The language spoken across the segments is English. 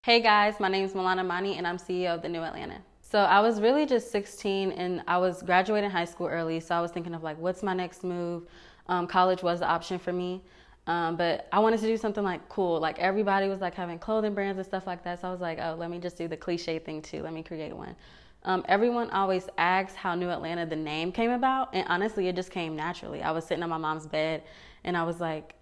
Hey guys, my name is Milan Amani and I'm CEO of the New Atlanta. So I was really just 16 and I was graduating high school early. So I was thinking of like, what's my next move? College was the option for me. But I wanted to do something like cool. Like everybody was like having clothing brands and stuff like that. So I was like, oh, let me just do the cliche thing too. Let me create one. Everyone always asks how New Atlanta, the name came about. And honestly, it just came naturally. I was sitting on my mom's bed and I was like,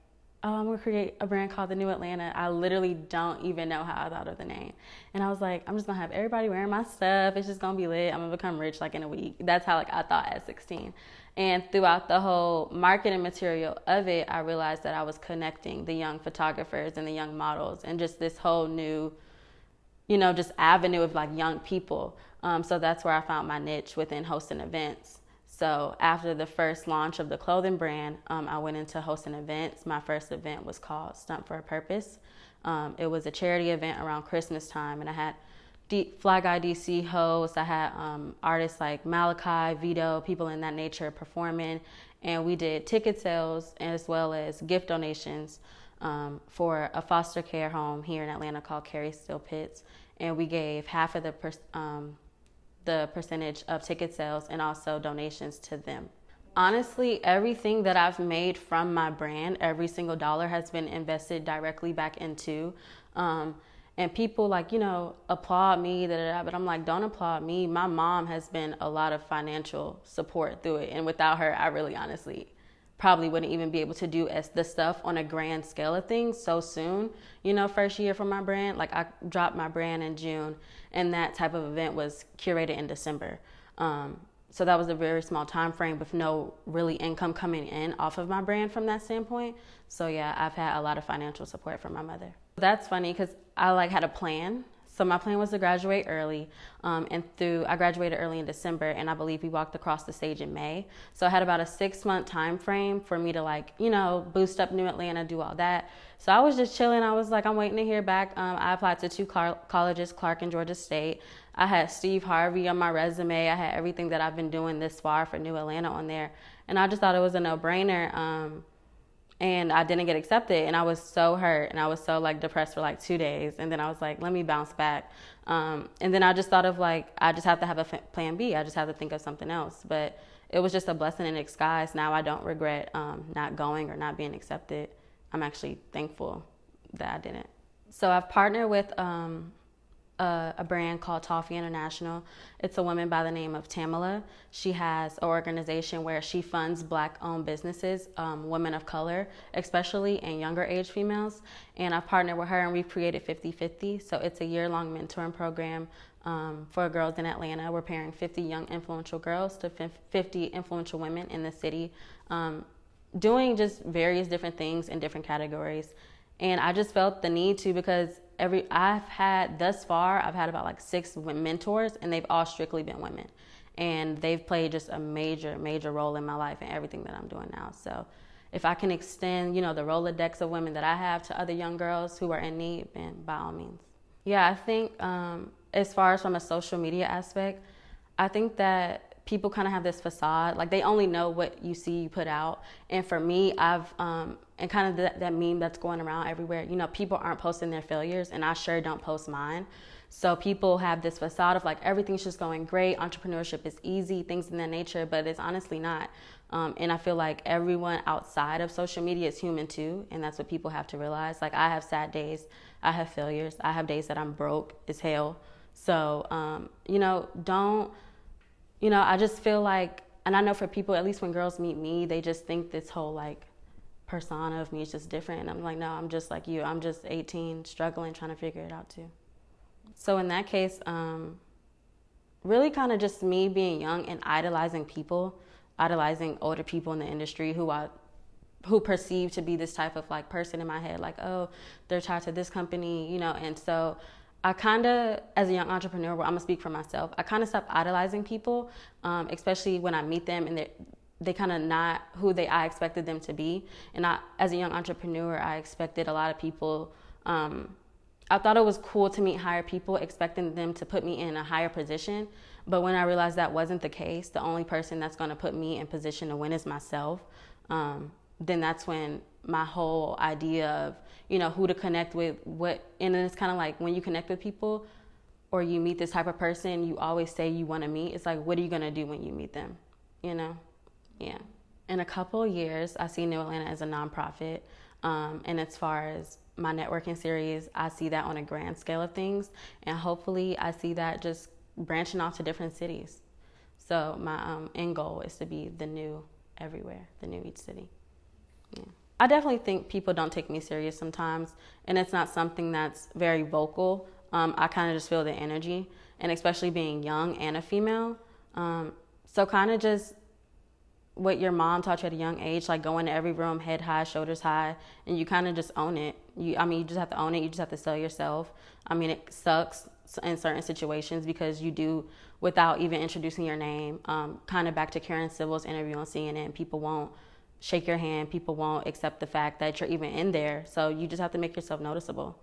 oh, I'm gonna create a brand called the New Atlanta. I literally don't even know how I thought of the name. And I was like, I'm just gonna have everybody wearing my stuff. It's just gonna be lit. I'm gonna become rich like in a week. That's how I thought at 16. And throughout the whole marketing material of it, I realized that I was connecting the young photographers and the young models and just this whole new, just avenue of like young people. So that's where I found my niche within hosting events. So after the first launch of the clothing brand, I went into hosting events. My first event was called Stunt for a Purpose. It was a charity event around Christmas time, and I had Fly Guy DC host. I had artists like Malachi, Vito, people in that nature performing, and we did ticket sales as well as gift donations for a foster care home here in Atlanta called Carrie Still Pitts, and we gave half of the percentage of ticket sales and also donations to them. Honestly, everything that I've made from my brand, every single dollar has been invested directly back into. And people applaud me, but I'm like, don't applaud me. My mom has been a lot of financial support through it. And without her, I really honestly probably wouldn't even be able to do the stuff on a grand scale of things so soon. First year for my brand, like I dropped my brand in June and that type of event was curated in December. So that was a very small time frame with no really income coming in off of my brand from that standpoint. So yeah, I've had a lot of financial support from my mother. That's funny because I had a plan. So my plan was to graduate early, I graduated early in December, and I believe we walked across the stage in May. So I had about a 6-month time frame for me to boost up New Atlanta, do all that. So I was just chilling. I was like, I'm waiting to hear back. I applied to 2 colleges, Clark and Georgia State. I had Steve Harvey on my resume. I had everything that I've been doing this far for New Atlanta on there. And I just thought it was a no-brainer. And I didn't get accepted, and I was so hurt, and I was so depressed for 2 days, and then I was like, let me bounce back. And then I just thought of I just have to have a plan B. I just have to think of something else. But it was just a blessing in disguise. Now I don't regret not going or not being accepted. I'm actually thankful that I didn't. So I've partnered with a brand called Toffee International. It's a woman by the name of Tamala. She has an organization where she funds Black-owned businesses, women of color, especially, and younger age females. And I've partnered with her and we've created 50/50. So it's a year-long mentoring program for girls in Atlanta. We're pairing 50 young influential girls to 50 influential women in the city, doing just various different things in different categories. And I just felt the need to because I've had about 6 mentors, and they've all strictly been women. And they've played just a major, major role in my life and everything that I'm doing now. So if I can extend, the Rolodex of women that I have to other young girls who are in need, then by all means. Yeah, I think as far as from a social media aspect, I think that people kind of have this facade, they only know what you see you put out. And for me, I've and kind of that meme that's going around everywhere, people aren't posting their failures, and I sure don't post mine. So people have this facade of everything's just going great, entrepreneurship is easy, things in that nature, but it's honestly not. And I feel like everyone outside of social media is human too, and that's what people have to realize. I have sad days, I have failures, I have days that I'm broke as hell. So, I just feel and I know for people, at least when girls meet me, they just think this whole persona of me is just different. And I'm like, no, I'm just like you. I'm just 18, struggling, trying to figure it out too. So in that case, really kind of just me being young and idolizing older people in the industry who perceive to be this type of person in my head, oh, they're tied to this company, and so I kind of, as a young entrepreneur, I'm gonna speak for myself, I kind of stopped idolizing people, especially when I meet them and they kind of not who I expected them to be. And as a young entrepreneur, I expected a lot of people, I thought it was cool to meet higher people, expecting them to put me in a higher position. But when I realized that wasn't the case, the only person that's gonna put me in position to win is myself. then that's when my whole idea of, who to connect with, and then it's kind of like when you connect with people or you meet this type of person you always say you want to meet, it's like, what are you going to do when you meet them, Yeah. In a couple of years, I see New Atlanta as a nonprofit. And as far as my networking series, I see that on a grand scale of things. And hopefully I see that just branching off to different cities. So my end goal is to be the new everywhere, the new each city. Yeah. I definitely think people don't take me serious sometimes. And it's not something that's very vocal. I kind of just feel the energy. And especially being young and a female. So kind of just what your mom taught you at a young age, like go into every room, head high, shoulders high, and you kind of just own it. You just have to own it. You just have to sell yourself. It sucks in certain situations because you do, without even introducing your name, kind of back to Karen Civil's interview on CNN, people won't shake your hand. People won't accept the fact that you're even in there. So you just have to make yourself noticeable.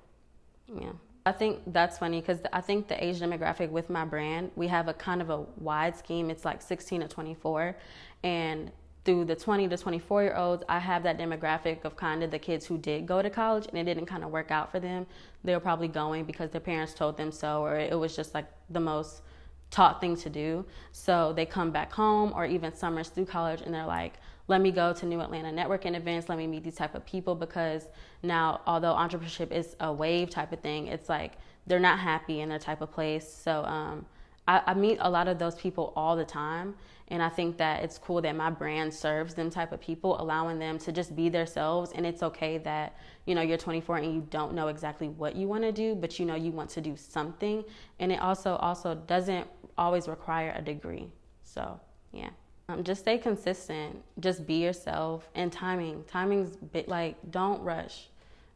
Yeah. I think that's funny because I think the age demographic with my brand, we have a kind of a wide scheme. It's like 16 to 24. And through the 20 to 24-year-olds, I have that demographic of kind of the kids who did go to college and it didn't kind of work out for them. They were probably going because their parents told them so, or it was just like the most taught thing to do. So they come back home or even summers through college and they're like, let me go to New Atlanta networking events, let me meet these type of people, because now, although entrepreneurship is a wave type of thing, it's like they're not happy in their type of place. So I meet a lot of those people all the time, and I think that it's cool that my brand serves them type of people, allowing them to just be themselves. And it's okay that, you're 24 and you don't know exactly what you want to do, but you want to do something. And it also doesn't always require a degree. So, yeah. Just stay consistent. Just be yourself. And timing's like, don't rush.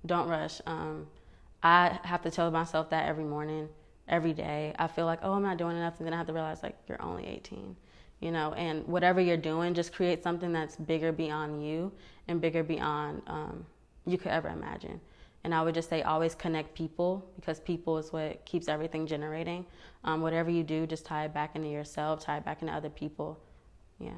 I have to tell myself that every morning, every day. I feel like, I'm not doing enough, and then I have to realize, like, you're only 18, and whatever you're doing, just create something that's bigger beyond you and bigger beyond you could ever imagine. And I would just say always connect people, because people is what keeps everything generating. Whatever you do, just tie it back into yourself, tie it back into other people. Yeah.